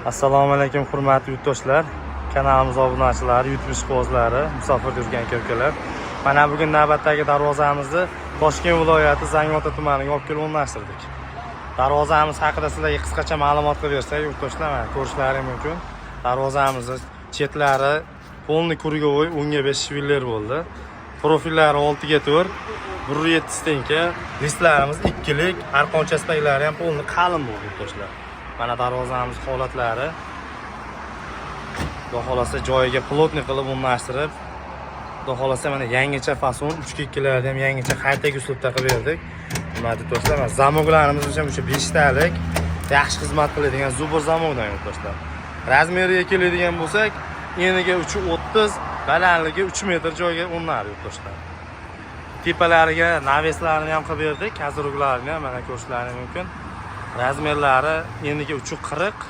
Assalomu alaykum hurmatli yurtdoshlar, kanalimiz obunachilari, YouTube ishqibozlari, musofirda yurgan aka-ukalar. Mana bugun navbatdagi darvozamizni Toshkent viloyati Zangiota tumaniga olib kelib o'rnashtirdik. Darvozamiz haqida sizlarga qisqacha ma'lumot qilib bersak, yurtdoshlar, mana ko'rishlaringiz mumkin. Darvozamizni chetlari polni kurgovoy, o'ngga 5 shvillar bo'ldi. Profillari 6 ga 4, 1.7 stenka, listlarimiz 2lik, arqon chaspaklari ham polni qalin bo'ldi yurtdoshlar. Mana darvozamiz holatlari. Xudo xolasa joyiga plotni qilib o'rnashtirib, xudo xolasa mana yangicha fason 3.2larni ham yangicha qaytaga uslubda qilib berdik. Hurmatli do'stlar, mana zamoglarimiz ham o'sha 5 talik yaxshi xizmat qiladigan zubur zamogdan do'stlar. Razmeriga keladigan bo'lsak, eniga 3.30, balandligi 3 metr joyga o'rnadi do'stlar. Tepalariga naveslarni ham qilib berdik, kazruglarni ham mana ko'rishlaringiz mumkin. Razmerlari eniga 3.40,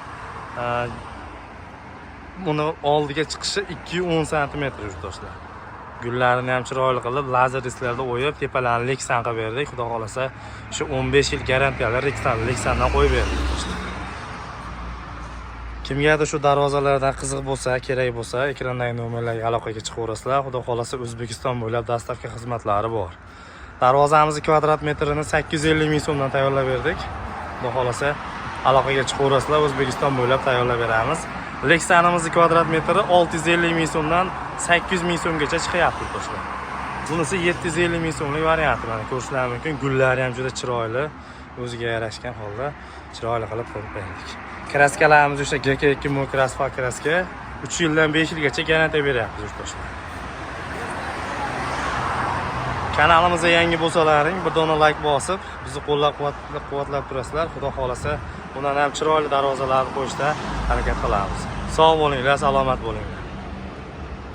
buni oldiga chiqishi 2.10 cm yurtdoshlar. Gullarini ham chiroyli qilib lazer disklarda o'yib, tepalarini Lexan qilib berdik. Xudo xolasa shu 15 yil garantiyali Lexandan qo'yib berdik. Kimgadir shu darvozalardan qiziq bo'lsa, kerak bo'lsa, ekrandagi nomerlarga aloqaga chiqaverasizlar. Xudo xolasa O'zbekiston bo'ylab dastavka xizmatlari bor. Darvozamizni kvadrat metrini 850 ming so'mdan tayyorlab berdik. Xudo xolasa aloqaga chiqaverasizlar, O'zbekiston bo'ylab tayyorlab beramiz. Lexanimizni kvadrat metri 650 ming so'mdan 800 ming so'mgacha chiqyapti do'stlar. Bunisi 750 ming so'mlik varianti, mana ko'rishlaringiz mumkin. Gullari ham juda chiroyli, o'ziga yarashgan holda chiroyli qilib qo'yib berdik. Kraskalarimiz o'sha GK2 Mokrasfal kraska 3 yildan 5 yilgacha garantiya beryapmiz do'stlar. Kanalimizga yangi bo'lsalaring, bir dona like bosib, bizni qo'llab-quvvatlab turasizlar. Xudo xolasa, bundan ham chiroyli darvozalarni qo'yishda harakat qilamiz. Sog' bo'linglar, salomat bo'linglar.